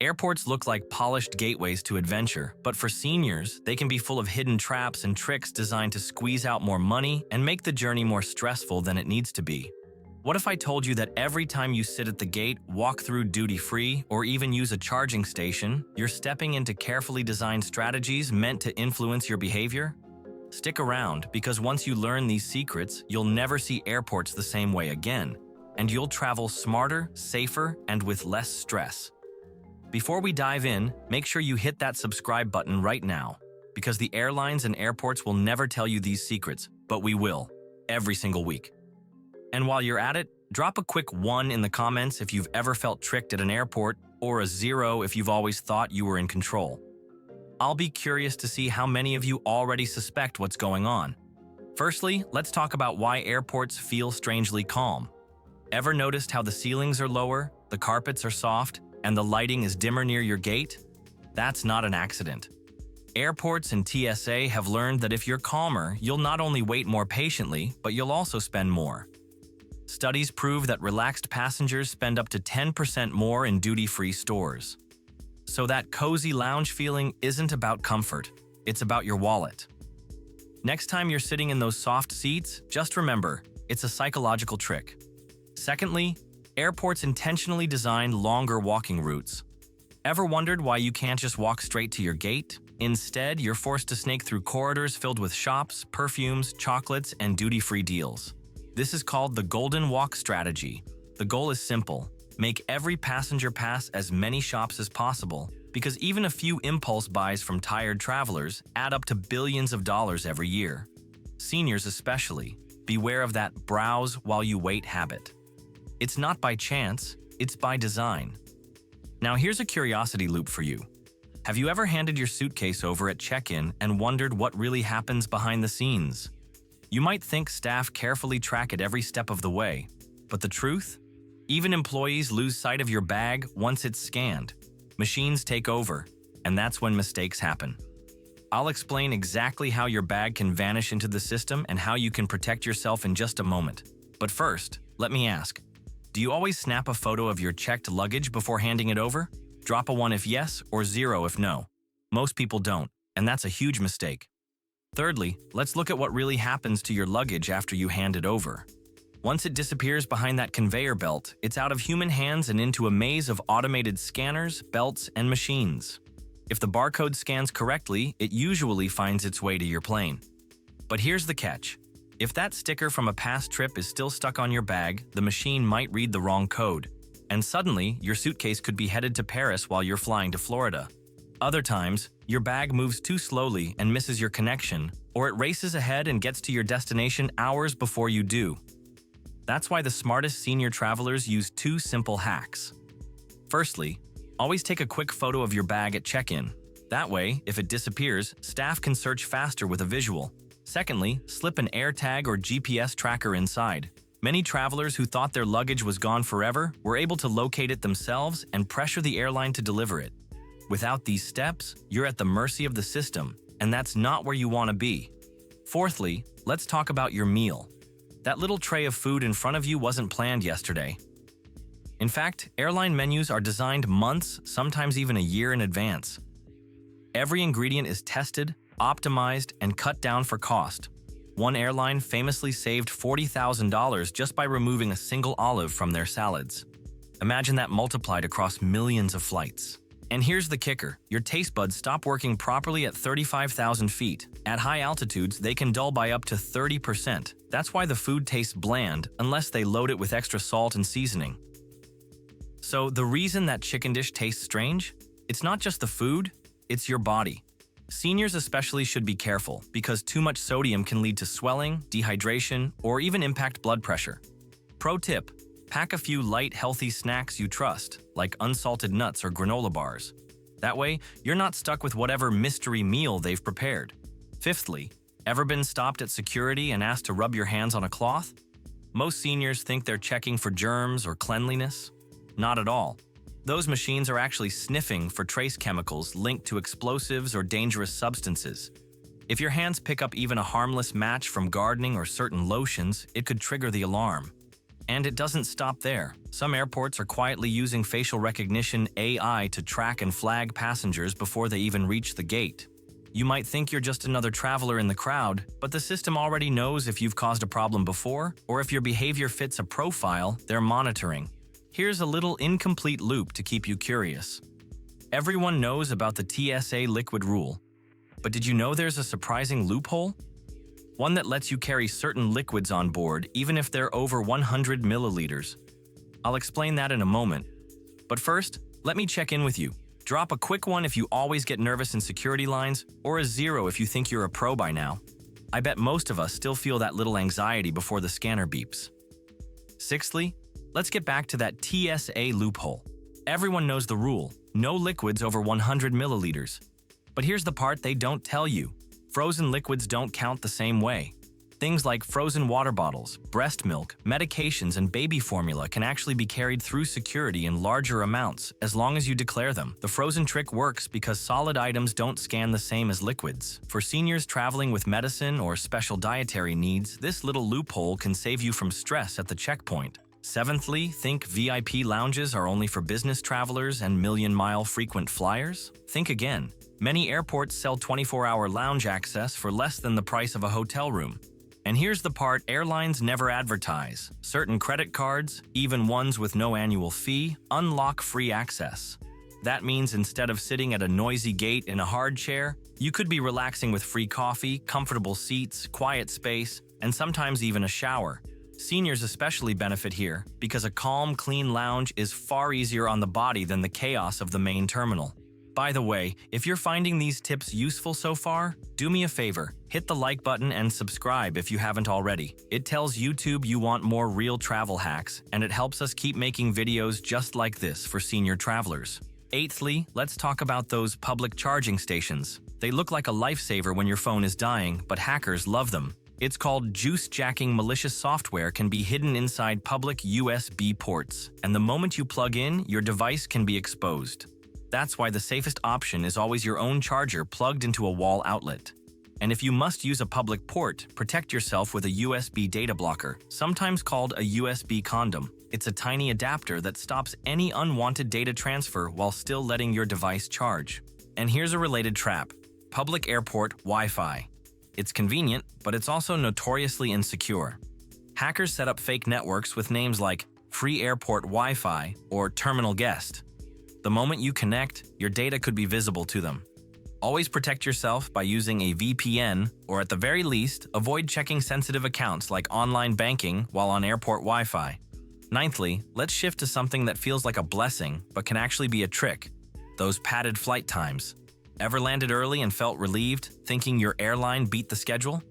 Airports look like polished gateways to adventure, but for seniors, they can be full of hidden traps and tricks designed to squeeze out more money and make the journey more stressful than it needs to be. What if I told you that every time you sit at the gate, walk through duty-free, or even use a charging station, you're stepping into carefully designed strategies meant to influence your behavior? Stick around, because once you learn these secrets, you'll never see airports the same way again, and you'll travel smarter, safer, and with less stress. Before we dive in, make sure you hit that subscribe button right now, because the airlines and airports will never tell you these secrets, but we will, every single week. And while you're at it, drop a quick 1 in the comments if you've ever felt tricked at an airport, or a 0 if you've always thought you were in control. I'll be curious to see how many of you already suspect what's going on. Firstly, let's talk about why airports feel strangely calm. Ever noticed how the ceilings are lower, the carpets are soft, and the lighting is dimmer near your gate? That's not an accident. Airports and TSA have learned that if you're calmer, you'll not only wait more patiently, but you'll also spend more. Studies prove that relaxed passengers spend up to 10% more in duty-free stores. So that cozy lounge feeling isn't about comfort, it's about your wallet. Next time you're sitting in those soft seats, just remember, it's a psychological trick. Secondly, airports intentionally design longer walking routes. Ever wondered why you can't just walk straight to your gate? Instead, you're forced to snake through corridors filled with shops, perfumes, chocolates, and duty-free deals. This is called the Golden Walk strategy. The goal is simple: make every passenger pass as many shops as possible, because even a few impulse buys from tired travelers add up to billions of dollars every year. Seniors especially, beware of that browse while you wait habit. It's not by chance, it's by design. Now here's a curiosity loop for you. Have you ever handed your suitcase over at check-in and wondered what really happens behind the scenes? You might think staff carefully track it every step of the way, but the truth? Even employees lose sight of your bag once it's scanned. Machines take over, and that's when mistakes happen. I'll explain exactly how your bag can vanish into the system and how you can protect yourself in just a moment. But first, let me ask, do you always snap a photo of your checked luggage before handing it over? Drop a 1 if yes or 0 if no. Most people don't, and that's a huge mistake. Thirdly, let's look at what really happens to your luggage after you hand it over. Once it disappears behind that conveyor belt, it's out of human hands and into a maze of automated scanners, belts, and machines. If the barcode scans correctly, it usually finds its way to your plane. But here's the catch. If that sticker from a past trip is still stuck on your bag, the machine might read the wrong code, and suddenly your suitcase could be headed to Paris while you're flying to Florida. Other times, your bag moves too slowly and misses your connection, or it races ahead and gets to your destination hours before you do. That's why the smartest senior travelers use 2 simple hacks. Firstly, always take a quick photo of your bag at check-in. That way, if it disappears, staff can search faster with a visual. Secondly, slip an AirTag or GPS tracker inside. Many travelers who thought their luggage was gone forever were able to locate it themselves and pressure the airline to deliver it. Without these steps, you're at the mercy of the system, and that's not where you want to be. Fourthly, let's talk about your meal. That little tray of food in front of you wasn't planned yesterday. In fact, airline menus are designed months, sometimes even a year in advance. Every ingredient is tested, optimized, and cut down for cost. One airline famously saved $40,000 just by removing a single olive from their salads. Imagine that multiplied across millions of flights. And here's the kicker. Your taste buds stop working properly at 35,000 feet. At high altitudes, they can dull by up to 30%. That's why the food tastes bland unless they load it with extra salt and seasoning. So the reason that chicken dish tastes strange? It's not just the food, it's your body. Seniors especially should be careful because too much sodium can lead to swelling, dehydration, or even impact blood pressure. Pro tip: pack a few light, healthy snacks you trust, like unsalted nuts or granola bars. That way, you're not stuck with whatever mystery meal they've prepared. Fifthly, ever been stopped at security and asked to rub your hands on a cloth? Most seniors think they're checking for germs or cleanliness. Not at all. Those machines are actually sniffing for trace chemicals linked to explosives or dangerous substances. If your hands pick up even a harmless match from gardening or certain lotions, it could trigger the alarm. And it doesn't stop there. Some airports are quietly using facial recognition AI to track and flag passengers before they even reach the gate. You might think you're just another traveler in the crowd, but the system already knows if you've caused a problem before or if your behavior fits a profile they're monitoring. Here's a little incomplete loop to keep you curious. Everyone knows about the TSA liquid rule, but did you know there's a surprising loophole? One that lets you carry certain liquids on board even if they're over 100 milliliters. I'll explain that in a moment. But first, let me check in with you. Drop a quick one if you always get nervous in security lines, or a 0 if you think you're a pro by now. I bet most of us still feel that little anxiety before the scanner beeps. Sixthly, let's get back to that TSA loophole. Everyone knows the rule: no liquids over 100 milliliters. But here's the part they don't tell you. Frozen liquids don't count the same way. Things like frozen water bottles, breast milk, medications, and baby formula can actually be carried through security in larger amounts as long as you declare them. The frozen trick works because solid items don't scan the same as liquids. For seniors traveling with medicine or special dietary needs, this little loophole can save you from stress at the checkpoint. Seventhly, think VIP lounges are only for business travelers and million-mile frequent flyers? Think again. Many airports sell 24-hour lounge access for less than the price of a hotel room. And here's the part airlines never advertise. Certain credit cards, even ones with no annual fee, unlock free access. That means instead of sitting at a noisy gate in a hard chair, you could be relaxing with free coffee, comfortable seats, quiet space, and sometimes even a shower. Seniors especially benefit here because a calm, clean lounge is far easier on the body than the chaos of the main terminal. By the way, if you're finding these tips useful so far, do me a favor, hit the like button and subscribe if you haven't already. It tells YouTube you want more real travel hacks, and it helps us keep making videos just like this for senior travelers. Eighthly, let's talk about those public charging stations. They look like a lifesaver when your phone is dying, but hackers love them. It's called juice-jacking. Malicious software can be hidden inside public USB ports, and the moment you plug in, your device can be exposed. That's why the safest option is always your own charger plugged into a wall outlet. And if you must use a public port, protect yourself with a USB data blocker, sometimes called a USB condom. It's a tiny adapter that stops any unwanted data transfer while still letting your device charge. And here's a related trap: public airport Wi-Fi. It's convenient, but it's also notoriously insecure. Hackers set up fake networks with names like Free Airport Wi-Fi or Terminal Guest. The moment you connect, your data could be visible to them. Always protect yourself by using a VPN, or at the very least, avoid checking sensitive accounts like online banking while on airport Wi-Fi. Ninthly, let's shift to something that feels like a blessing but can actually be a trick: those padded flight times. Ever landed early and felt relieved, thinking your airline beat the schedule?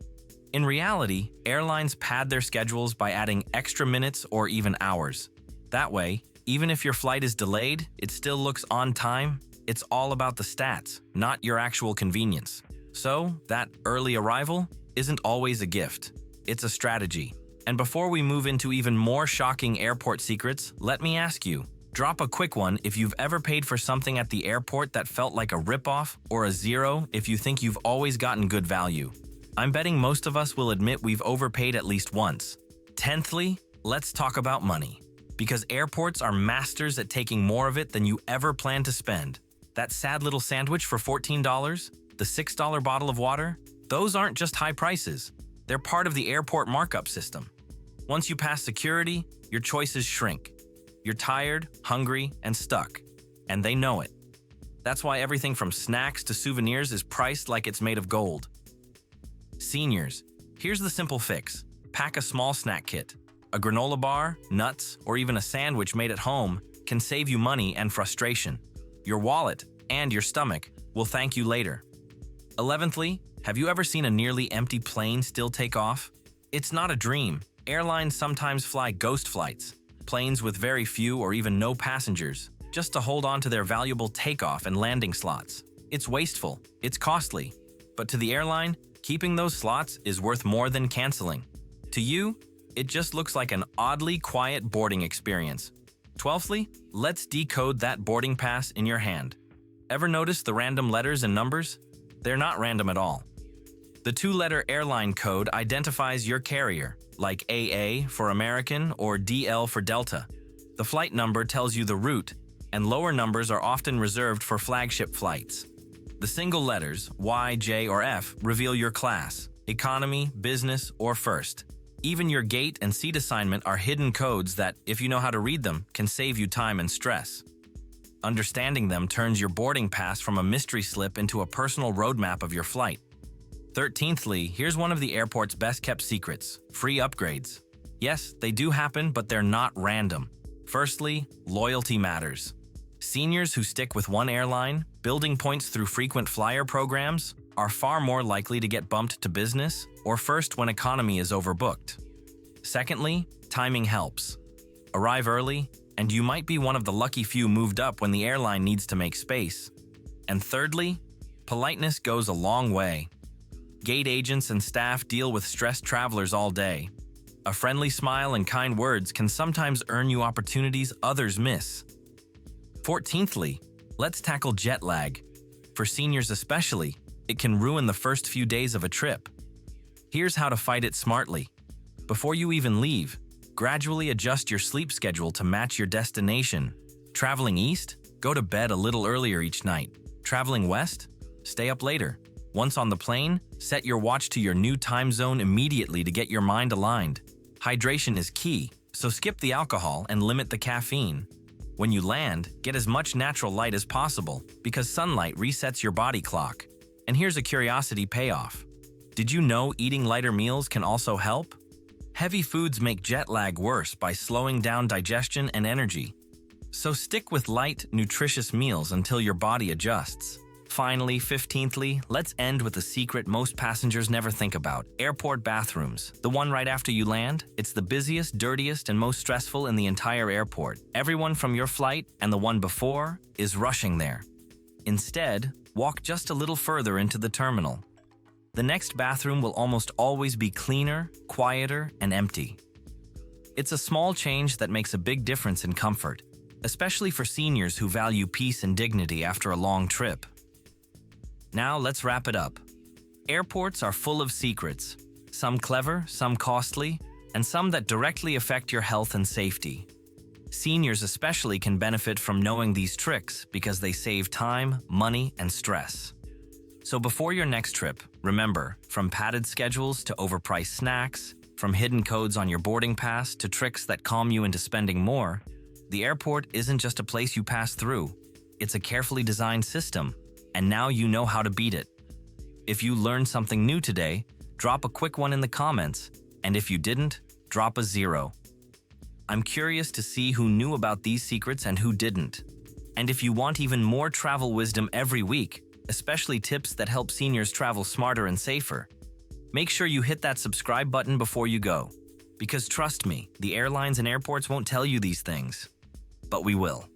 In reality, airlines pad their schedules by adding extra minutes or even hours. That way, even if your flight is delayed, it still looks on time. It's all about the stats, not your actual convenience. So, that early arrival isn't always a gift. It's a strategy. And before we move into even more shocking airport secrets, let me ask you, drop a quick one if you've ever paid for something at the airport that felt like a ripoff, or a 0 if you think you've always gotten good value. I'm betting most of us will admit we've overpaid at least once. Tenthly, let's talk about money. Because airports are masters at taking more of it than you ever planned to spend. That sad little sandwich for $14, the $6 bottle of water, those aren't just high prices. They're part of the airport markup system. Once you pass security, your choices shrink. You're tired, hungry, and stuck. And they know it. That's why everything from snacks to souvenirs is priced like it's made of gold. Seniors, here's the simple fix. Pack a small snack kit. A granola bar, nuts, or even a sandwich made at home can save you money and frustration. Your wallet and your stomach will thank you later. 11thly, have you ever seen a nearly empty plane still take off? It's not a dream. Airlines sometimes fly ghost flights, planes with very few or even no passengers, just to hold on to their valuable takeoff and landing slots. It's wasteful, it's costly, but to the airline, keeping those slots is worth more than canceling. To you, it just looks like an oddly quiet boarding experience. 12thly, let's decode that boarding pass in your hand. Ever notice the random letters and numbers? They're not random at all. The 2-letter airline code identifies your carrier. like AA for American or DL for Delta. The flight number tells you the route, and lower numbers are often reserved for flagship flights. The single letters, Y, J, or F, reveal your class, economy, business, or first. Even your gate and seat assignment are hidden codes that, if you know how to read them, can save you time and stress. Understanding them turns your boarding pass from a mystery slip into a personal roadmap of your flight. 13thly, here's one of the airport's best-kept secrets: free upgrades. Yes, they do happen, but they're not random. Firstly, loyalty matters. Seniors who stick with one airline, building points through frequent flyer programs, are far more likely to get bumped to business or first when economy is overbooked. Secondly, timing helps. Arrive early, and you might be one of the lucky few moved up when the airline needs to make space. And thirdly, politeness goes a long way. Gate agents and staff deal with stressed travelers all day. A friendly smile and kind words can sometimes earn you opportunities others miss. 14thly, let's tackle jet lag. For seniors especially, it can ruin the first few days of a trip. Here's how to fight it smartly. Before you even leave, gradually adjust your sleep schedule to match your destination. Traveling east? Go to bed a little earlier each night. Traveling west? Stay up later. Once on the plane, set your watch to your new time zone immediately to get your mind aligned. Hydration is key, so skip the alcohol and limit the caffeine. When you land, get as much natural light as possible because sunlight resets your body clock. And here's a curiosity payoff. Did you know eating lighter meals can also help? Heavy foods make jet lag worse by slowing down digestion and energy. So stick with light, nutritious meals until your body adjusts. Finally, 15thly, let's end with a secret most passengers never think about: airport bathrooms. The one right after you land? It's the busiest, dirtiest, and most stressful in the entire airport. Everyone from your flight and the one before is rushing there. Instead, walk just a little further into the terminal. The next bathroom will almost always be cleaner, quieter, and empty. It's a small change that makes a big difference in comfort, especially for seniors who value peace and dignity after a long trip. Now let's wrap it up. Airports are full of secrets, some clever, some costly, and some that directly affect your health and safety. Seniors especially can benefit from knowing these tricks because they save time, money, and stress. So before your next trip, remember, from padded schedules to overpriced snacks, from hidden codes on your boarding pass to tricks that calm you into spending more, the airport isn't just a place you pass through. It's a carefully designed system, and now you know how to beat it. If you learned something new today, drop a quick one in the comments, and if you didn't, drop a 0. I'm curious to see who knew about these secrets and who didn't. And if you want even more travel wisdom every week, especially tips that help seniors travel smarter and safer, make sure you hit that subscribe button before you go. Because trust me, the airlines and airports won't tell you these things, but we will.